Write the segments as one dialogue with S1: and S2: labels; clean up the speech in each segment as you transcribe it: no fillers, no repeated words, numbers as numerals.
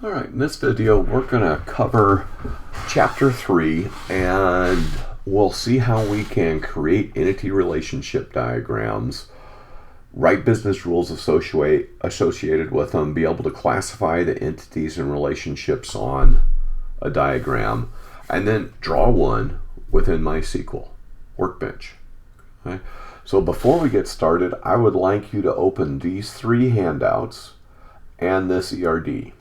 S1: Alright, in this video we're going to cover Chapter 3 and we'll see how we can create entity relationship diagrams, write business rules associated with them, be able to classify the entities and relationships on a diagram, and then draw one within MySQL Workbench. Okay? So before we get started, I would like you to open these three handouts and this ERD.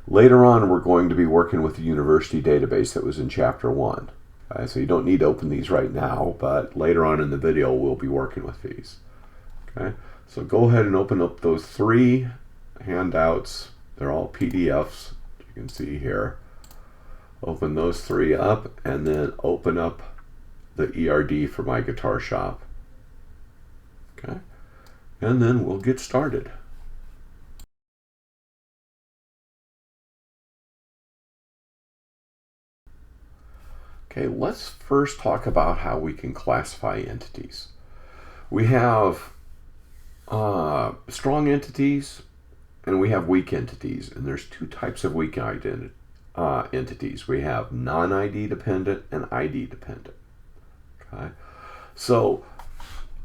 S1: Later on, we're going to be working with the university database that was in Chapter 1. Okay, so you don't need to open these right now, but later on in the video, we'll be working with these. Okay, so go ahead and open up those three handouts. They're all PDFs, you can see here. Open those three up, and then open up the ERD for My Guitar Shop. Okay, and then we'll get started. Okay, let's first talk about how we can classify entities. We have strong entities and we have weak entities, and there's two types of weak entities. We have non-ID dependent and ID dependent. Okay, so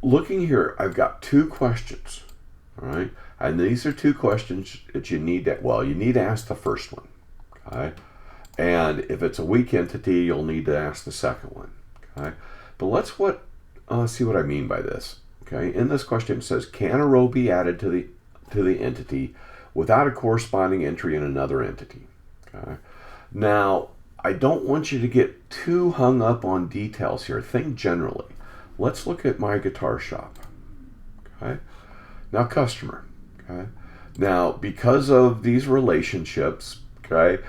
S1: looking here, I've got two questions. All right, and these are two questions that you need to ask the first one. Okay. And if it's a weak entity, you'll need to ask the second one. Okay, but let's see what I mean by this. Okay, in this question it says, can a row be added to the entity without a corresponding entry in another entity? Okay, now I don't want you to get too hung up on details here. Think generally. Let's look at My Guitar Shop. Okay, now customer. Okay, now because of these relationships, okay,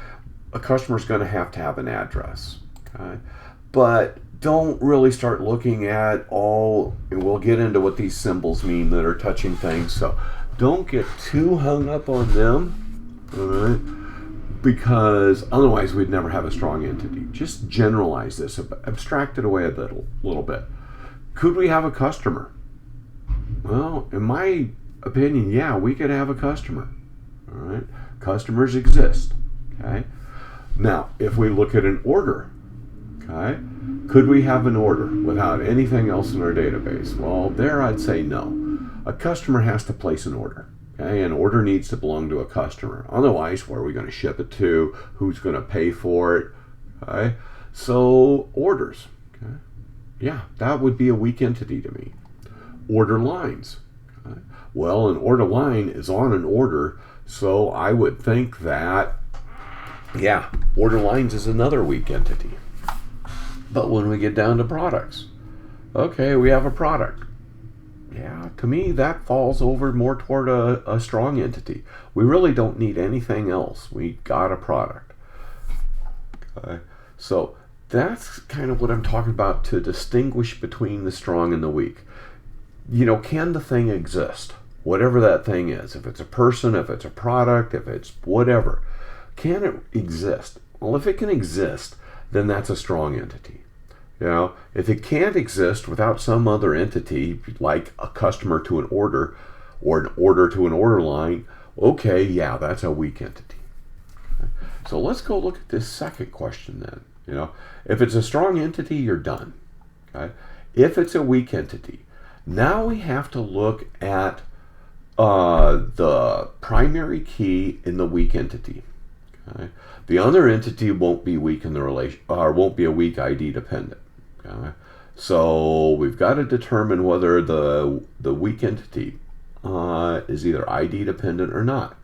S1: a customer is going to have an address. Okay, but don't really start looking at all, and we'll get into what these symbols mean that are touching things, so don't get too hung up on them, all right, because otherwise we'd never have a strong entity. Just generalize this, abstract it away a little bit. Could we have a customer? Well, in my opinion, yeah, we could have a customer. All right, customers exist. Okay, now if we look at an order, okay, could we have an order without anything else in our database? Well, there I'd say no. A customer has to place an order. Okay, an order needs to belong to a customer. Otherwise, where are we going to ship it to? Who's going to pay for it? Okay, so orders. Okay, yeah, that would be a weak entity to me. Order lines. Okay, well, an order line is on an order, so I would think that, yeah, order lines is another weak entity. But when we get down to products, okay, we have a product. Yeah, to me, that falls over more toward a strong entity. We really don't need anything else. We got a product. Okay, so that's kind of what I'm talking about to distinguish between the strong and the weak. You know, can the thing exist? Whatever that thing is, if it's a person, if it's a product, if it's whatever, can it exist? Well, if it can exist, then that's a strong entity. You know, if it can't exist without some other entity, like a customer to an order or an order to an order line, okay, yeah, that's a weak entity. Okay. So let's go look at this second question then. You know, if it's a strong entity, you're done. Okay. If it's a weak entity, now we have to look at the primary key in the weak entity. Okay. The other entity won't be weak in the relation, or won't be a weak ID dependent. Okay. So we've got to determine whether the weak entity is either ID dependent or not.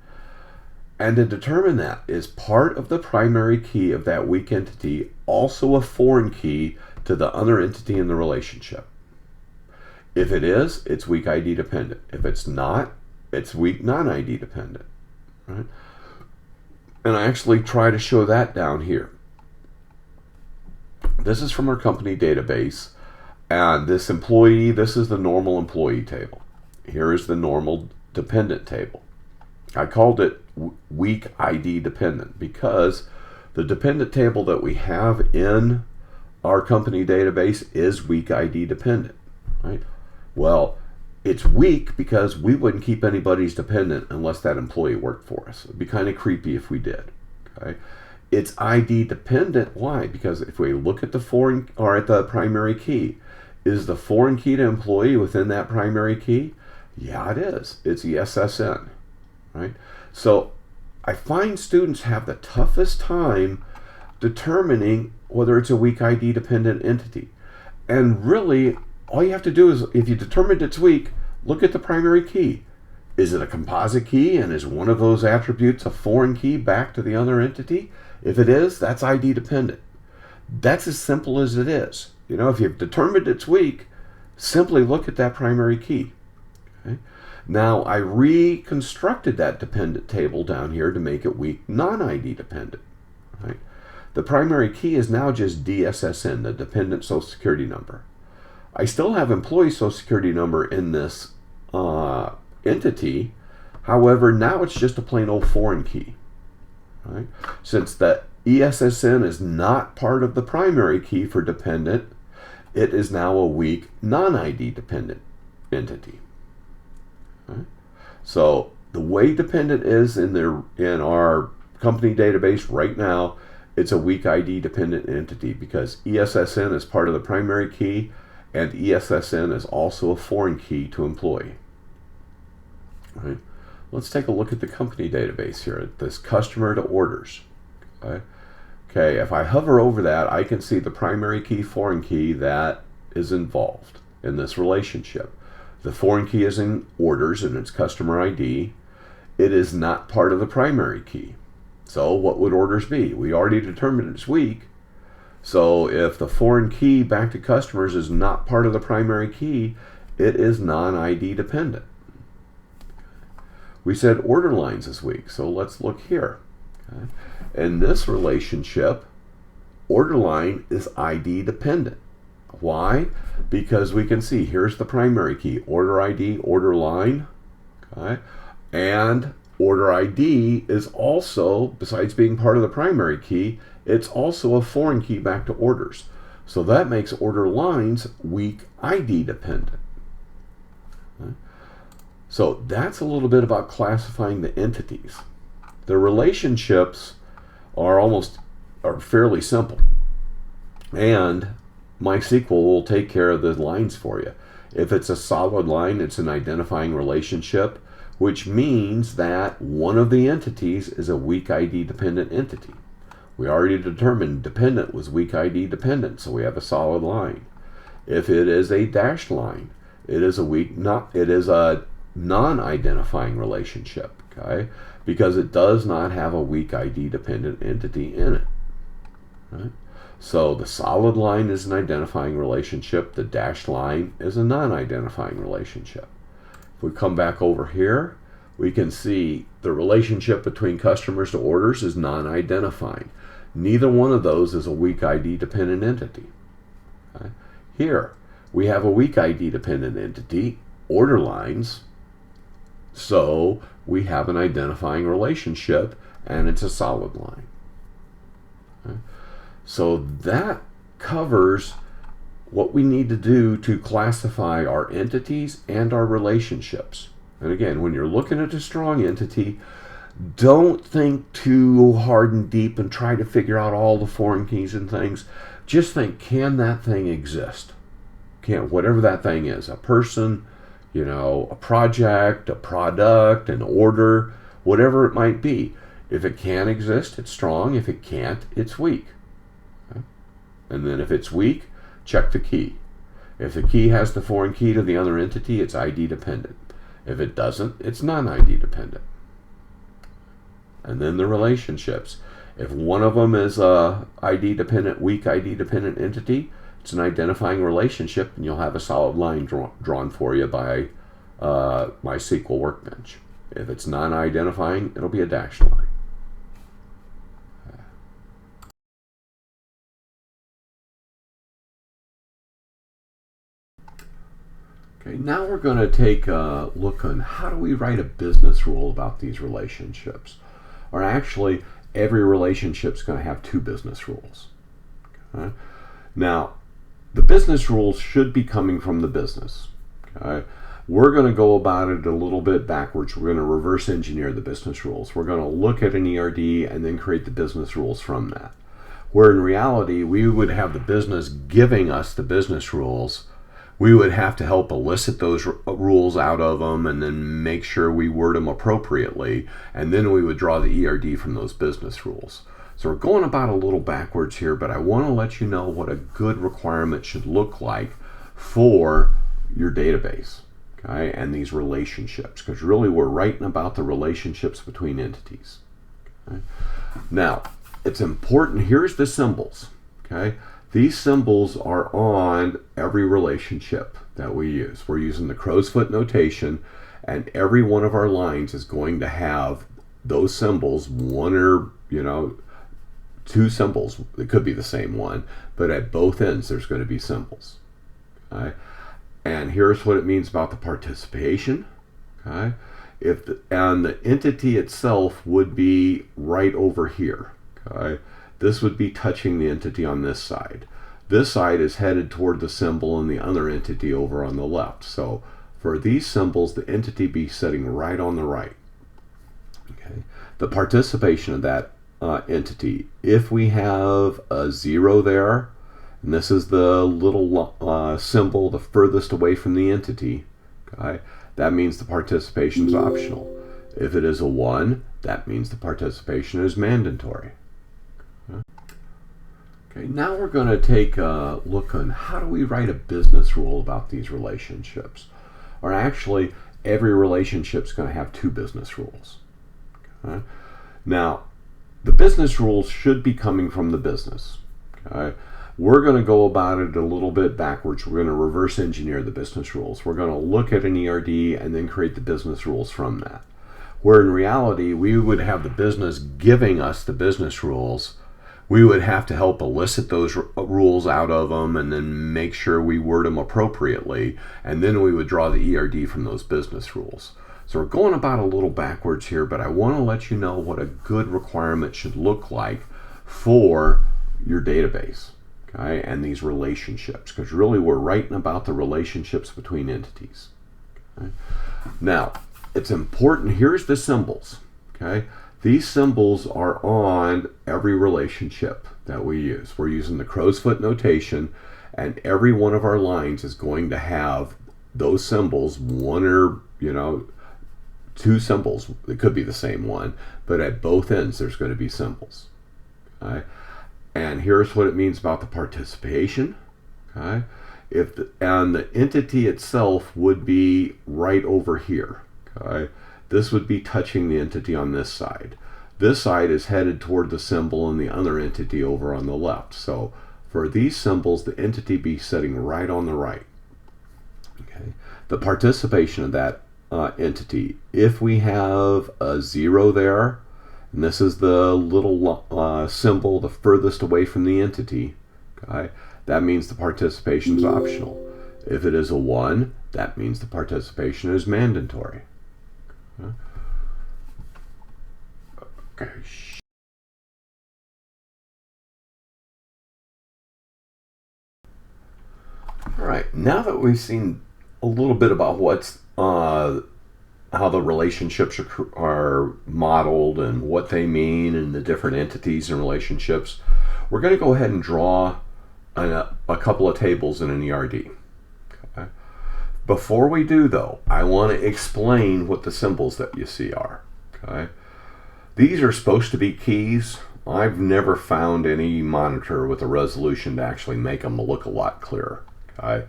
S1: And to determine that, is part of the primary key of that weak entity also a foreign key to the other entity in the relationship? If it is, it's weak ID dependent. If it's not, it's weak non-ID dependent. Right? And I actually try to show that down here. This is from our company database, and this is the normal employee table. Here is the normal dependent table. I called it weak ID dependent because the dependent table that we have in our company database is weak ID dependent, right? Well, it's weak because we wouldn't keep anybody's dependent unless that employee worked for us. It'd be kind of creepy if we did. Okay? It's ID dependent. Why? Because if we look at the foreign or at the primary key, is the foreign key to employee within that primary key? Yeah, it is. It's ESSN, right? So I find students have the toughest time determining whether it's a weak ID dependent entity. And really, all you have to do is, if you determined it's weak, look at the primary key. Is it a composite key, and is one of those attributes a foreign key back to the other entity? If it is, that's ID dependent. That's as simple as it is. If you've determined it's weak, simply look at that primary key. Okay? Now, I reconstructed that dependent table down here to make it weak non-ID dependent. Right? The primary key is now just DSSN, the dependent social security number. I still have employee social security number in this entity. However, now it's just a plain old foreign key. Right? Since the ESSN is not part of the primary key for dependent, it is now a weak non-ID dependent entity. Right? So the way dependent is in our company database right now, it's a weak ID dependent entity because ESSN is part of the primary key, and ESSN is also a foreign key to employee. Right? Let's take a look at the company database here, at this customer to orders. Okay, if I hover over that, I can see the primary key, foreign key that is involved in this relationship. The foreign key is in orders and it's customer ID. It is not part of the primary key. So what would orders be? We already determined it's weak. So if the foreign key back to customers is not part of the primary key, it is non-ID dependent. We said order lines is weak, so let's look here. Okay. In this relationship, order line is ID dependent. Why? Because we can see here's the primary key, order ID, order line, okay? And order ID is also, besides being part of the primary key, it's also a foreign key back to orders. So that makes order lines weak ID dependent. Okay? So that's a little bit about classifying the entities. The relationships are fairly simple. And MySQL will take care of the lines for you. If it's a solid line, it's an identifying relationship, which means that one of the entities is a weak ID dependent entity. We already determined dependent was weak ID dependent, so we have a solid line. If it is a dashed line, it is a non-identifying relationship, okay? Because it does not have a weak ID dependent entity in it. Right? So the solid line is an identifying relationship. The dashed line is a non-identifying relationship. If we come back over here, we can see the relationship between customers to orders is non-identifying. Neither one of those is a weak ID dependent entity. Okay? Here, we have a weak ID dependent entity, order lines. So we have an identifying relationship, and it's a solid line. Okay? So that covers what we need to do to classify our entities and our relationships. And again, when you're looking at a strong entity, don't think too hard and deep and try to figure out all the foreign keys and things. Just think, can that thing exist? Whatever that thing is, a person, a project, a product, an order, whatever it might be. If it can exist, it's strong. If it can't, it's weak. Okay? And then if it's weak, check the key. If the key has the foreign key to the other entity, it's ID dependent. If it doesn't, it's non-ID dependent. And then the relationships. If one of them is a ID dependent, weak ID dependent entity, it's an identifying relationship, and you'll have a solid line drawn for you by MySQL Workbench. If it's non-identifying, it'll be a dashed line. Okay, now we're going to take a look on how do we write a business rule about these relationships. Or actually, every relationship is going to have two business rules. Okay? Now, the business rules should be coming from the business. Okay? We're going to go about it a little bit backwards. We're going to reverse engineer the business rules. We're going to look at an ERD and then create the business rules from that. Where in reality, we would have the business giving us the business rules. We would have to help elicit those rules out of them and then make sure we word them appropriately. And then we would draw the ERD from those business rules. So we're going about a little backwards here, but I want to let you know what a good requirement should look like for your database, okay, and these relationships, because really we're writing about the relationships between entities. Okay? Now, it's important, here's the symbols, okay? These symbols are on every relationship that we use. We're using the crow's foot notation, and every one of our lines is going to have those symbols, one or, two symbols. It could be the same one, but at both ends there's going to be symbols. Okay? And here's what it means about the participation. Okay? And the entity itself would be right over here. Okay? This would be touching the entity on this side. This side is headed toward the symbol and the other entity over on the left. So for these symbols, the entity be sitting right on the right. Okay. The participation of that entity, if we have a 0 there, and this is the little symbol the furthest away from the entity, okay, that means the participation is optional. If it is a 1, that means the participation is mandatory. Okay, now we're going to take a look on how do we write a business rule about these relationships. Or actually, every relationship is going to have 2 business rules. Okay? Now, the business rules should be coming from the business. Okay? We're going to go about it a little bit backwards. We're going to reverse engineer the business rules. We're going to look at an ERD and then create the business rules from that. Where in reality, we would have the business giving us the business rules. We would have to help elicit those rules out of them and then make sure we word them appropriately. And then we would draw the ERD from those business rules. So we're going about a little backwards here, but I want to let you know what a good requirement should look like for your database, okay, and these relationships, because really we're writing about the relationships between entities. Okay? Now, it's important, here's the symbols, okay? These symbols are on every relationship that we use. We're using the crow's foot notation, and every one of our lines is going to have those symbols, one or, two symbols. It could be the same one, but at both ends there's going to be symbols. Okay? And here's what it means about the participation. Okay? And the entity itself would be right over here. Okay? This would be touching the entity on this side. This side is headed toward the symbol and the other entity over on the left. So for these symbols, the entity be sitting right on the right. Okay. The participation of that entity, if we have a 0 there, and this is the little symbol the furthest away from the entity, okay, that means the participation is optional. If it is a 1, that means the participation is mandatory. Okay. All right. Now that we've seen a little bit about what's how the relationships are modeled and what they mean and the different entities and relationships, we're going to go ahead and draw a couple of tables in an ERD. Okay. Before we do, though, I want to explain what the symbols that you see are. Okay. These are supposed to be keys. I've never found any monitor with a resolution to actually make them look a lot clearer. Okay?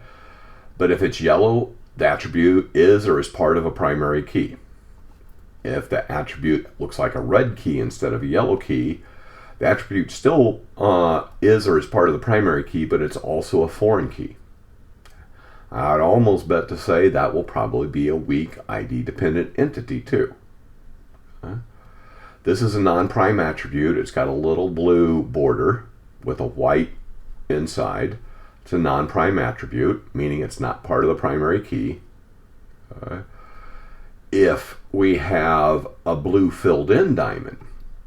S1: But if it's yellow, the attribute is or is part of a primary key. If the attribute looks like a red key instead of a yellow key, the attribute still is or is part of the primary key, but it's also a foreign key. I'd almost bet to say that will probably be a weak ID-dependent entity too. Okay? This is a non-prime attribute. It's got a little blue border with a white inside. It's a non-prime attribute, meaning it's not part of the primary key. If we have a blue filled-in diamond,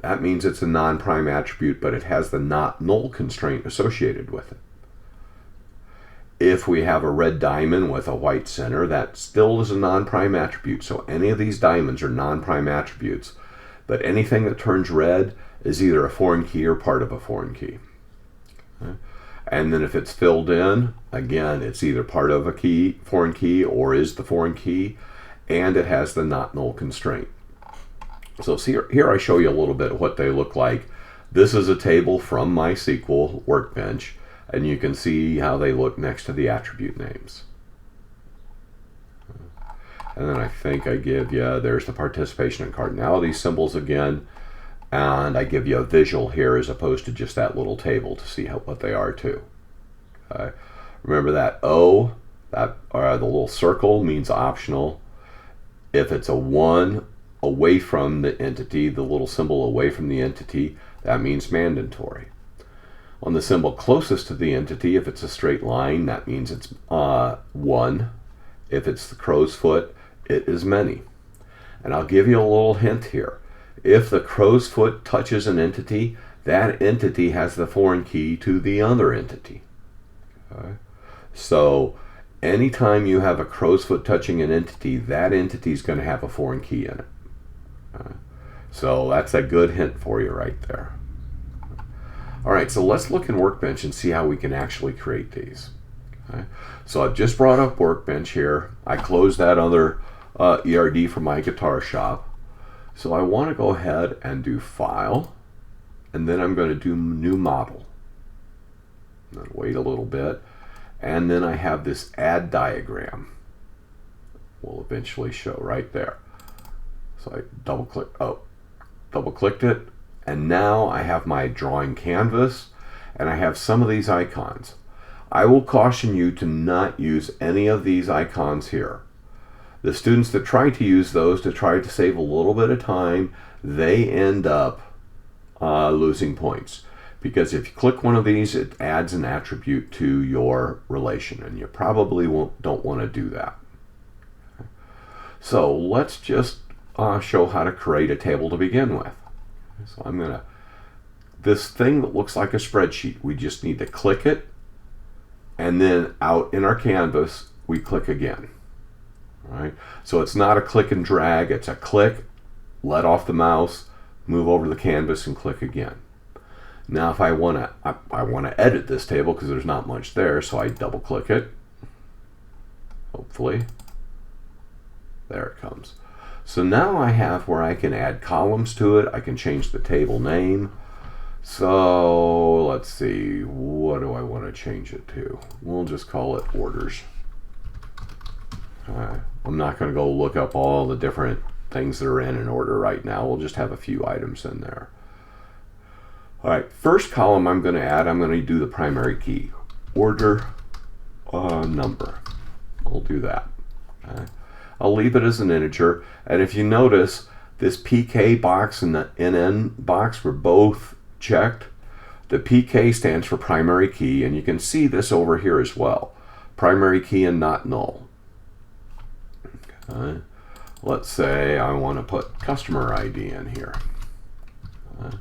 S1: that means it's a non-prime attribute, but it has the not null constraint associated with it. If we have a red diamond with a white center, that still is a non-prime attribute. So any of these diamonds are non-prime attributes. But anything that turns red is either a foreign key or part of a foreign key. Okay. And then if it's filled in, again, it's either part of a key, foreign key, or is the foreign key, and it has the not null constraint. So see, here I show you a little bit of what they look like. This is a table from MySQL Workbench, and you can see how they look next to the attribute names. And then I think I give you, there's the participation and cardinality symbols again, and I give you a visual here as opposed to just that little table to see what they are too. Okay. Remember that O, that the little circle means optional. If it's a 1 away from the entity, the little symbol away from the entity, that means mandatory. On the symbol closest to the entity, if it's a straight line, that means it's 1. If it's the crow's foot, it is many. And I'll give you a little hint here. If the crow's foot touches an entity, that entity has the foreign key to the other entity. Okay? So anytime you have a crow's foot touching an entity, that entity is going to have a foreign key in it. Okay? So that's a good hint for you right there. All right, so let's look in Workbench and see how we can actually create these. Okay? So I've just brought up Workbench here. I closed that other ERD from my guitar shop. So I want to go ahead and do File, and then I'm going to do New Model. Then wait a little bit, and then I have this Add Diagram. Will eventually show right there. So I double-clicked it, and now I have my drawing canvas, and I have some of these icons. I will caution you to not use any of these icons here. The students that try to use those to try to save a little bit of time, they end up losing points. Because if you click one of these, it adds an attribute to your relation, and you probably don't want to do that. So let's just show how to create a table to begin with. So I'm going to, this thing that looks like a spreadsheet, we just need to click it, and then out in our canvas, we click again. All right? So it's not a click and drag, it's a click, let off the mouse, move over to the canvas, and click again. Now if I want to edit this table because there's not much there, so I double click it. Hopefully. There it comes. So now I have where I can add columns to it. I can change the table name. So let's see, what do I want to change it to? We'll just call it orders. I'm not going to go look up all the different things that are in an order right now. We'll just have a few items in there. All right, first column I'm going to add, I'm going to do the primary key. Order number. I'll do that. Okay. I'll leave it as an integer, and if you notice, this PK box and the NN box were both checked. The PK stands for primary key, and you can see this over here as well. Primary key and not null. Okay. Let's say I want to put customer ID in here. Okay.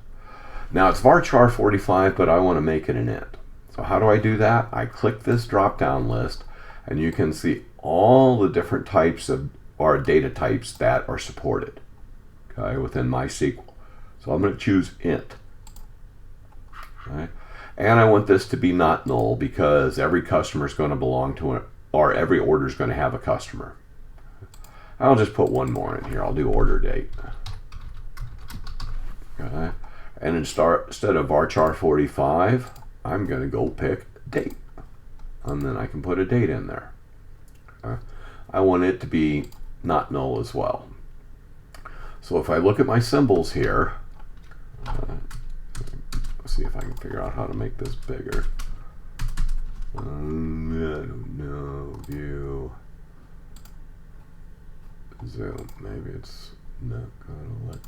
S1: Now it's varchar 45, but I want to make it an int. So how do I do that? I click this drop-down list, and you can see all the different types of or data types that are supported, okay, within MySQL. So I'm going to choose int. Okay. And I want this to be not null because every customer is going to belong to it, or every order is going to have a customer. I'll just put one more in here. I'll do order date. Okay. And instead of varchar 45, I'm going to go pick date. And then I can put a date in there. Okay. I want it to be not null as well. So if I look at my symbols here, let's see if I can figure out how to make this bigger. I don't know. View. Zoom. Maybe it's not gonna let.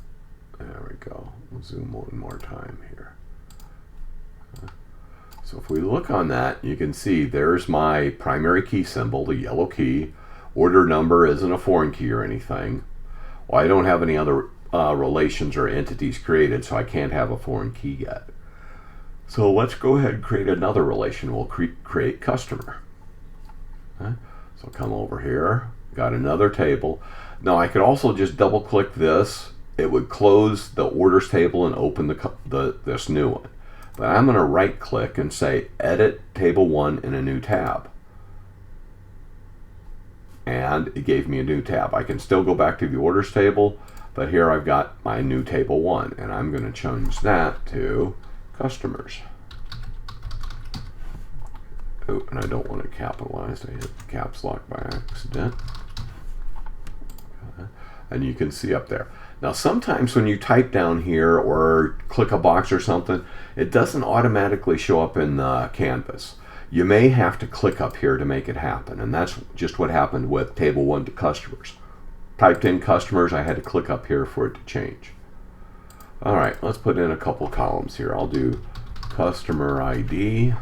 S1: There we go. We'll zoom one more time here. So if we look on that, you can see there's my primary key symbol, the yellow key. Order number isn't a foreign key or anything. Well, I don't have any other relations or entities created, so I can't have a foreign key yet. So let's go ahead and create another relation. We'll create customer. Okay. So come over here, got another table. Now I could also just double click this. It would close the orders table and open this new one. But I'm going to right click and say edit table 1 in a new tab. And it gave me a new tab. I can still go back to the orders table, but here I've got my new table 1, and I'm going to change that to customers. Oh, and I don't want it capitalized. I hit caps lock by accident. Okay. And you can see up there. Now sometimes when you type down here or click a box or something, it doesn't automatically show up in Canvas. You may have to click up here to make it happen, and that's just what happened with table 1 to customers. Typed in customers, I had to click up here for it to change. All right, let's put in a couple columns here. I'll do customer ID.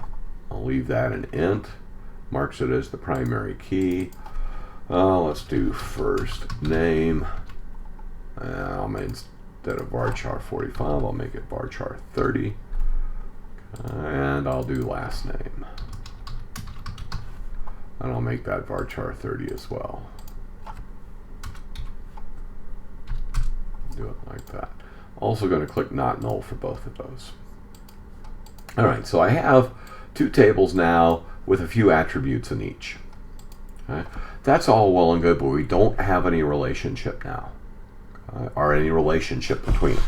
S1: I'll leave that an int, marks it as the primary key. Let's do first name. Instead of varchar 45, I'll make it varchar 30. And I'll do last name. And I'll make that varchar 30 as well. Do it like that. Also going to click not null for both of those. All right, so I have 2 tables now with a few attributes in each. Okay. That's all well and good, but we don't have any relationship now, or any relationship between them.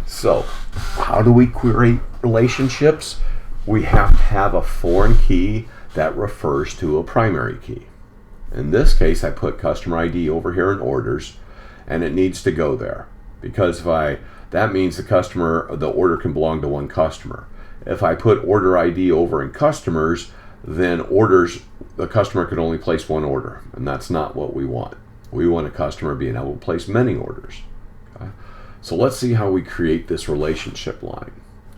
S1: So how do we create relationships? We have to have a foreign key that refers to a primary key. In this case, I put customer ID over here in orders, and it needs to go there because that means the order can belong to one customer. If I put order ID over in customers, then the customer can only place one order, and that's not what we want. We want a customer being able to place many orders. Okay? So let's see how we create this relationship line.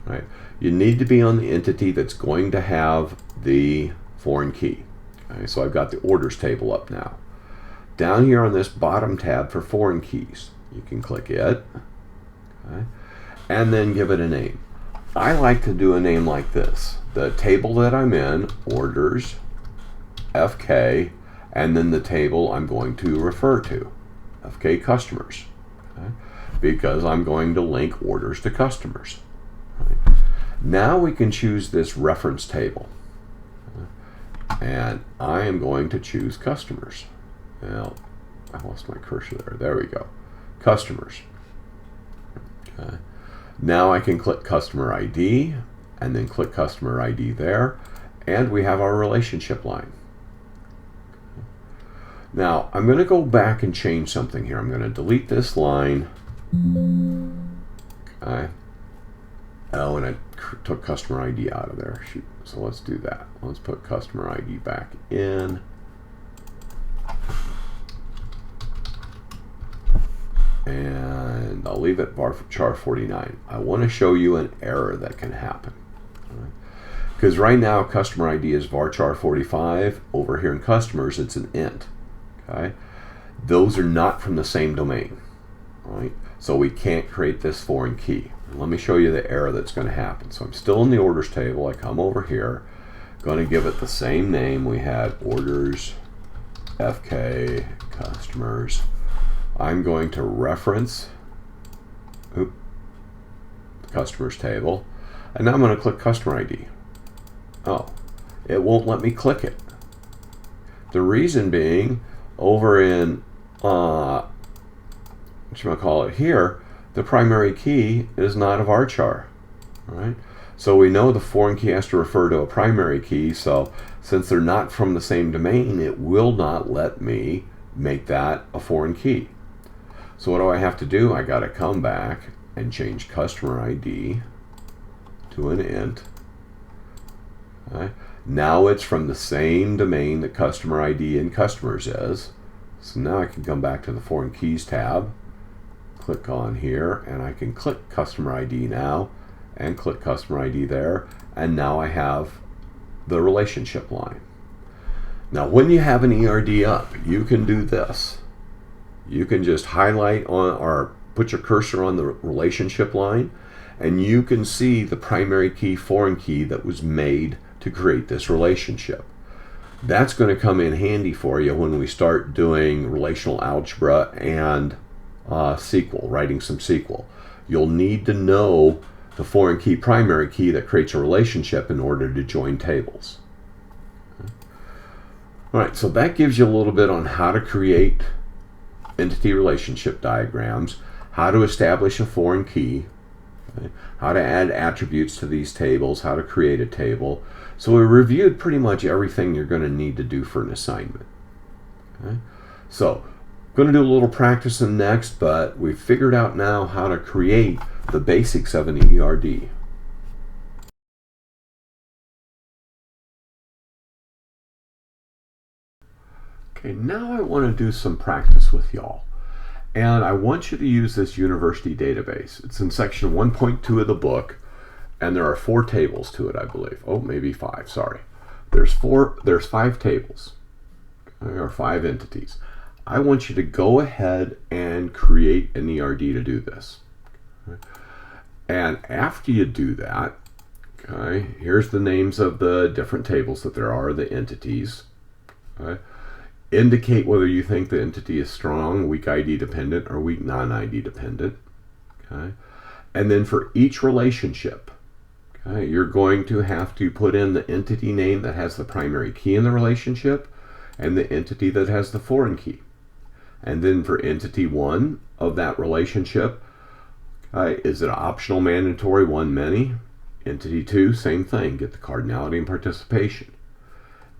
S1: Right? You need to be on the entity that's going to have the foreign key. Okay? So I've got the orders table up now. Down here on this bottom tab for foreign keys, you can click it, okay? And then give it a name. I like to do a name like this. The table that I'm in, orders, FK, and then the table I'm going to refer to, FK customers, okay? Because I'm going to link orders to customers. Right? Now we can choose this reference table, okay? And I am going to choose customers. Now, I lost my cursor there. There we go. Customers. Okay. Now I can click customer ID and then click customer ID there, and we have our relationship line. Now I'm going to go back and change something here. I'm going to delete this line. Okay. Oh, and I took customer ID out of there. Shoot. So let's do that. Let's put customer ID back in. And I'll leave it varchar 49. I want to show you an error that can happen. Because right now customer ID is varchar 45. Over here in customers it's an int. Okay, those are not from the same domain. Right? So we can't create this foreign key. Let me show you the error that's going to happen. So I'm still in the orders table. I come over here, going to give it the same name we had, orders, FK, customers. I'm going to reference the customers table, and now I'm going to click customer ID. Oh, it won't let me click it. The reason being, over in here, the primary key is not a varchar. All right, so we know the foreign key has to refer to a primary key. So since they're not from the same domain, it will not let me make that a foreign key. So what do I have to do? I got to come back and change customer ID to an int. Okay. Now it's from the same domain that customer ID in customers is. So now I can come back to the foreign keys tab, click on here, and I can click customer ID now and click customer ID there. And now I have the relationship line. Now when you have an ERD up, you can do this. You can just highlight on or put your cursor on the relationship line, and you can see the primary key, foreign key that was made to create this relationship. That's going to come in handy for you when we start doing relational algebra and SQL, writing some SQL. You'll need to know the foreign key primary key that creates a relationship in order to join tables. All right, so that gives you a little bit on how to create entity relationship diagrams, how to establish a foreign key, okay, how to add attributes to these tables, how to create a table. So we reviewed pretty much everything you're going to need to do for an assignment. Okay? So I'm going to do a little practicing next, but we've figured out now how to create the basics of an ERD. Okay, now I want to do some practice with y'all. And I want you to use this university database. It's in section 1.2 of the book, and there are 4 tables to it, I believe. Oh, maybe 5, sorry. There's 5 tables, or 5 entities. I want you to go ahead and create an ERD to do this. And after you do that, okay, here's the names of the different tables that there are, the entities. Okay. Indicate whether you think the entity is strong, weak ID dependent, or weak non-ID dependent. Okay. And then for each relationship, okay, you're going to have to put in the entity name that has the primary key in the relationship and the entity that has the foreign key. And then for entity 1 of that relationship, is it optional, mandatory, one, many? Entity 2, same thing, get the cardinality and participation.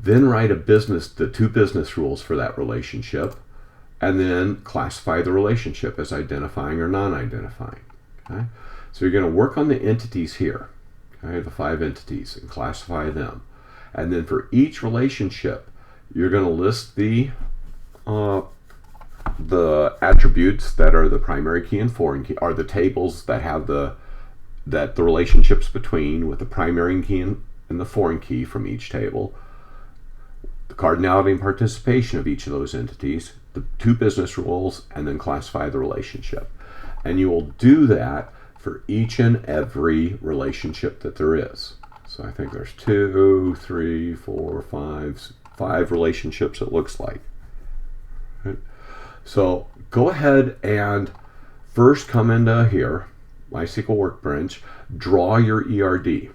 S1: Then write the 2 business rules for that relationship, and then classify the relationship as identifying or non-identifying. Okay? So you're going to work on the entities here, okay, the 5 entities, and classify them. And then for each relationship, you're going to list the attributes that are the primary key and foreign key, are the tables that have the relationships between, with the primary key and the foreign key from each table, the cardinality and participation of each of those entities, the 2 business rules, and then classify the relationship. And you will do that for each and every relationship that there is. So I think there's 2, 3, 4, 5 relationships it looks like. Right? So go ahead and first come into here, MySQL Workbench, draw your ERD.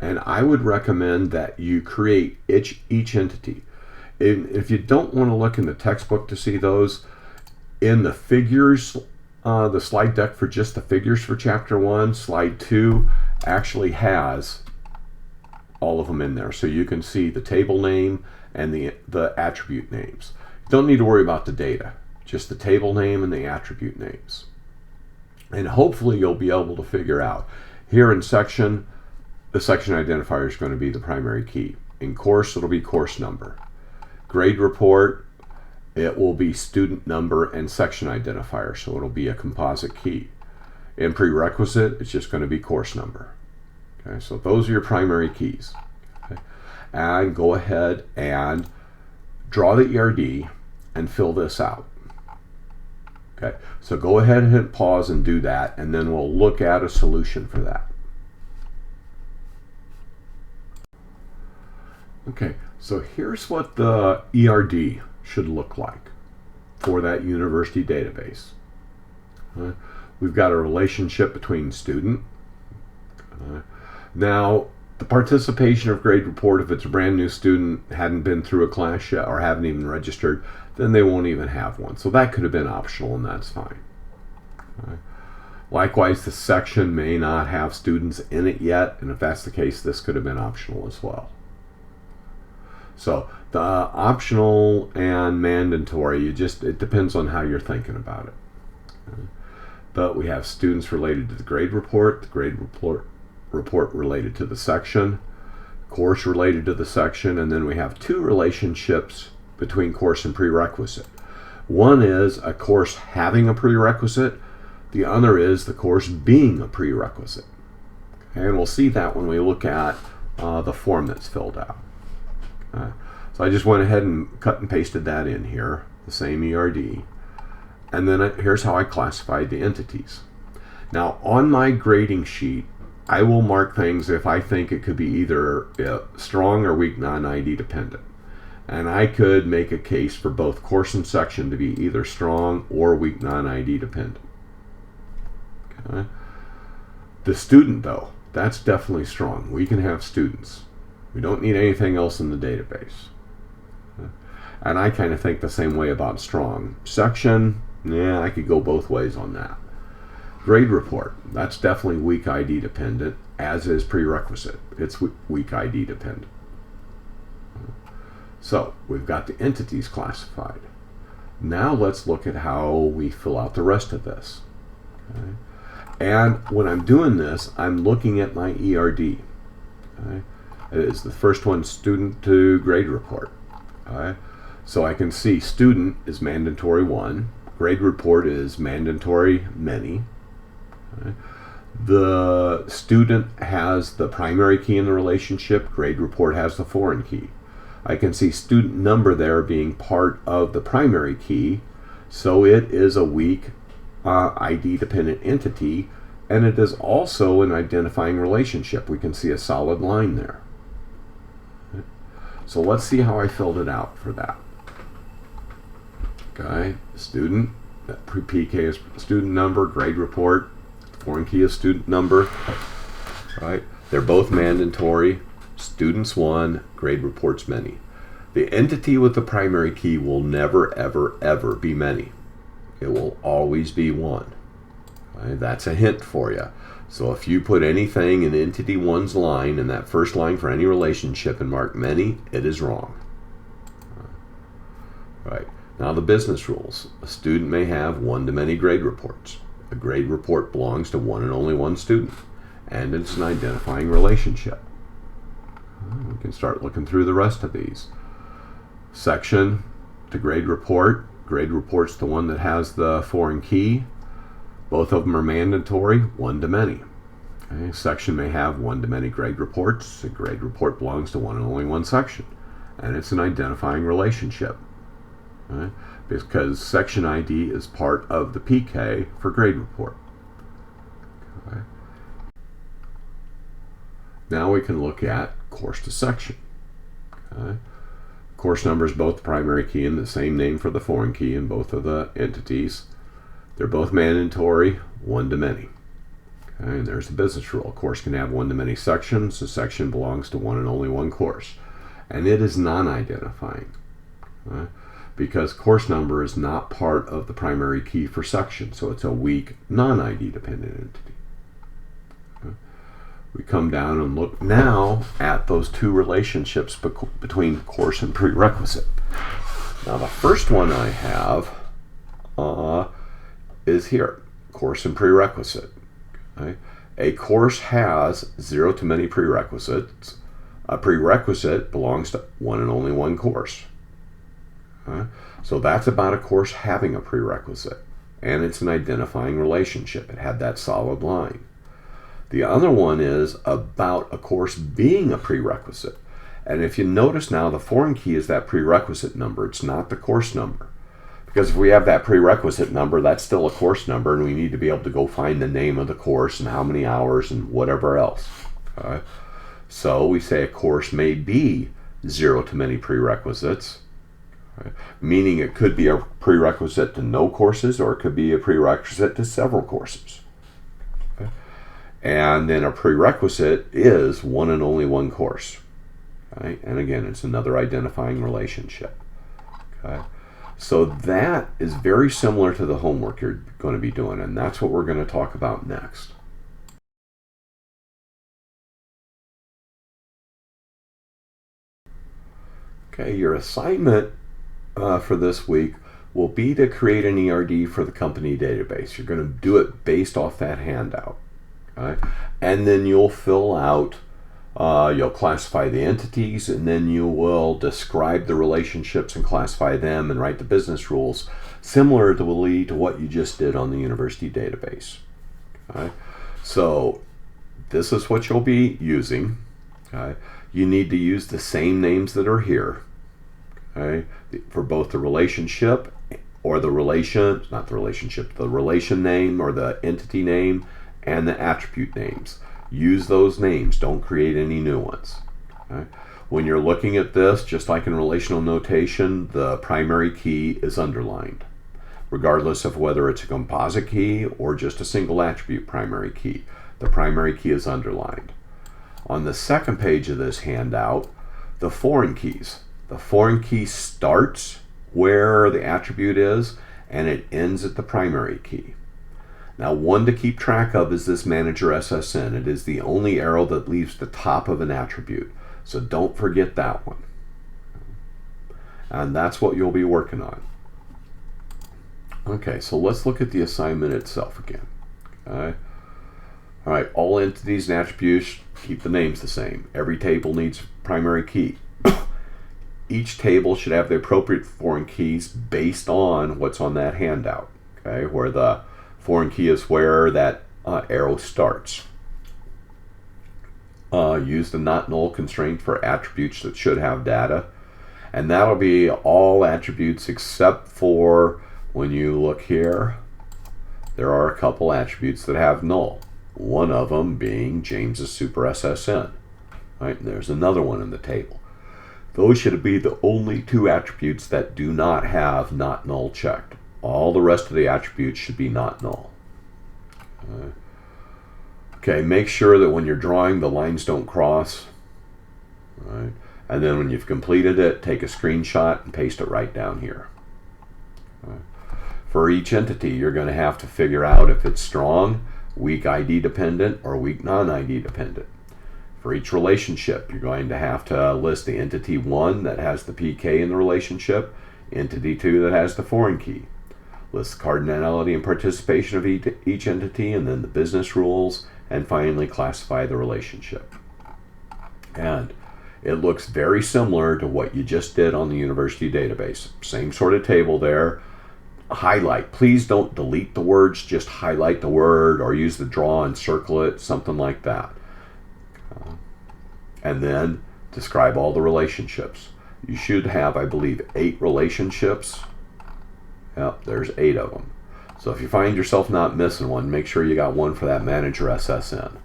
S1: And I would recommend that you create each entity. If you don't want to look in the textbook to see those, in the figures, the slide deck for just the figures for Chapter 1, Slide 2 actually has all of them in there. So you can see the table name and the attribute names. You don't need to worry about the data, just the table name and the attribute names. And hopefully you'll be able to figure out. Here in section, the section identifier is going to be the primary key. In course, it'll be course number. Grade report, it will be student number and section identifier, so it'll be a composite key. In prerequisite, it's just going to be course number. Okay, so those are your primary keys. Okay. And go ahead and draw the ERD and fill this out. Okay, so go ahead and hit pause and do that, and then we'll look at a solution for that. Okay, so here's what the ERD should look like for that university database. We've got a relationship between student. Now, the participation of grade report, if it's a brand new student, hadn't been through a class yet or haven't even registered, then they won't even have one. So that could have been optional, and that's fine. Likewise, the section may not have students in it yet, and if that's the case, this could have been optional as well. So the optional and mandatory, it depends on how you're thinking about it. But we have students related to the grade report report related to the section, course related to the section, and then we have 2 relationships between course and prerequisite. One is a course having a prerequisite, the other is the course being a prerequisite. Okay, and we'll see that when we look at the form that's filled out. So I just went ahead and cut and pasted that in here, the same ERD. And then here's how I classified the entities. Now on my grading sheet, I will mark things if I think it could be either strong or weak non-ID dependent. And I could make a case for both course and section to be either strong or weak non-ID dependent. Okay. The student, though, that's definitely strong. We can have students. We don't need anything else in the database. Okay. And I kind of think the same way about strong. Section, yeah, I could go both ways on that. Grade report, that's definitely weak ID dependent, as is prerequisite. It's weak ID dependent. So we've got the entities classified. Now let's look at how we fill out the rest of this. Okay. And when I'm doing this, I'm looking at my ERD. Okay. It is the first one, student to grade report. Okay. So I can see student is mandatory 1, grade report is mandatory many. Okay. The student has the primary key in the relationship, grade report has the foreign key. I can see student number there being part of the primary key, so it is a weak ID dependent entity, and it is also an identifying relationship. We can see a solid line there. Okay. So let's see how I filled it out for that. Okay, student, that PK is student number, grade report, foreign key is student number. Right, they're both mandatory. Students 1, grade reports many. The entity with the primary key will never, ever, ever be many. It will always be 1. Okay? That's a hint for you. So if you put anything in entity 1's line, in that first line for any relationship, and mark many, it is wrong. Right. Now the business rules. A student may have 1 to many grade reports. A grade report belongs to 1 and only 1 student, and it's an identifying relationship. We can start looking through the rest of these. Section to grade report. Grade report's the one that has the foreign key. Both of them are mandatory, 1 to many. Okay. Section may have 1 to many grade reports. A grade report belongs to 1 and only 1 section, and it's an identifying relationship. Okay. Because section ID is part of the PK for grade report. Okay. Now we can look at course to section. Okay. Course number is both the primary key and the same name for the foreign key in both of the entities. They're both mandatory, 1 to many. Okay. And there's the business rule. A course can have 1 to many sections. The section belongs to 1 and only 1 course. And it is non-identifying. Okay. Because course number is not part of the primary key for section, so it's a weak non-ID dependent entity. Okay. We come down and look now at those 2 relationships between course and prerequisite. Now the first one I have is here, course and prerequisite. Okay. A course has 0 to many prerequisites. A prerequisite belongs to 1 and only 1 course. So that's about a course having a prerequisite, and it's an identifying relationship. It had that solid line. The other one is about a course being a prerequisite, and if you notice now, the foreign key is that prerequisite number. It's not the course number, because if we have that prerequisite number, that's still a course number, and we need to be able to go find the name of the course and how many hours and whatever else. Okay? So we say a course may be 0 to many prerequisites. Right. Meaning it could be a prerequisite to no courses, or it could be a prerequisite to several courses. Okay. And then a prerequisite is 1 and only 1 course. Okay. And again, it's another identifying relationship. Okay. So that is very similar to the homework you're going to be doing, and that's what we're going to talk about next. Okay, your assignment for this week will be to create an ERD for the company database. You're going to do it based off that handout. Okay? And then you'll fill out, you'll classify the entities, and then you will describe the relationships and classify them and write the business rules, similar to what you just did on the university database. Okay? So this is what you'll be using. Okay? You need to use the same names that are here. Okay, for both the relationship or the relation, not the relationship, the relation name or the entity name and the attribute names. Use those names. Don't create any new ones. Okay? When you're looking at this, just like in relational notation, the primary key is underlined, regardless of whether it's a composite key or just a single attribute primary key. The primary key is underlined. On the second page of this handout, the foreign keys. The foreign key starts where the attribute is, and it ends at the primary key. Now, one to keep track of is this manager SSN. It is the only arrow that leaves the top of an attribute. So don't forget that one. And that's what you'll be working on. Okay, so let's look at the assignment itself again. Okay. All right, all entities and attributes, keep the names the same. Every table needs primary key. Each table should have the appropriate foreign keys based on what's on that handout. Okay, where the foreign key is where that arrow starts. Use the not null constraint for attributes that should have data. And that'll be all attributes except for, when you look here, there are a couple attributes that have null. One of them being James's super SSN. Right, and there's another one in the table. Those should be the only two attributes that do not have not null checked. All the rest of the attributes should be not null. Okay, make sure that when you're drawing, the lines don't cross. Right, and then when you've completed it, take a screenshot and paste it right down here. Right. For each entity, you're going to have to figure out if it's strong, weak ID dependent, or weak non-ID dependent. For each relationship, you're going to have to list the entity 1 that has the PK in the relationship, entity 2 that has the foreign key. List the cardinality and participation of each entity, and then the business rules, and finally classify the relationship. And it looks very similar to what you just did on the university database. Same sort of table there. Highlight. Please don't delete the words, just highlight the word or use the draw and circle it, something like that. And then describe all the relationships. You should have, I believe, 8 relationships. Yep, there's 8 of them. So if you find yourself not missing one, make sure you got one for that manager SSN.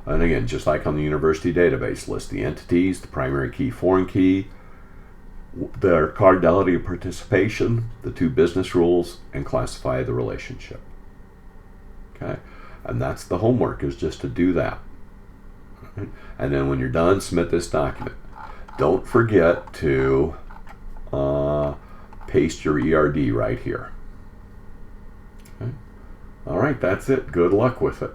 S1: And again, just like on the university database, list the entities, the primary key, foreign key, their cardinality and participation, the 2 business rules, and classify the relationship. Okay, and that's the homework, is just to do that. Right? And then when you're done, submit this document. Don't forget to paste your ERD right here. Okay. All right, that's it. Good luck with it.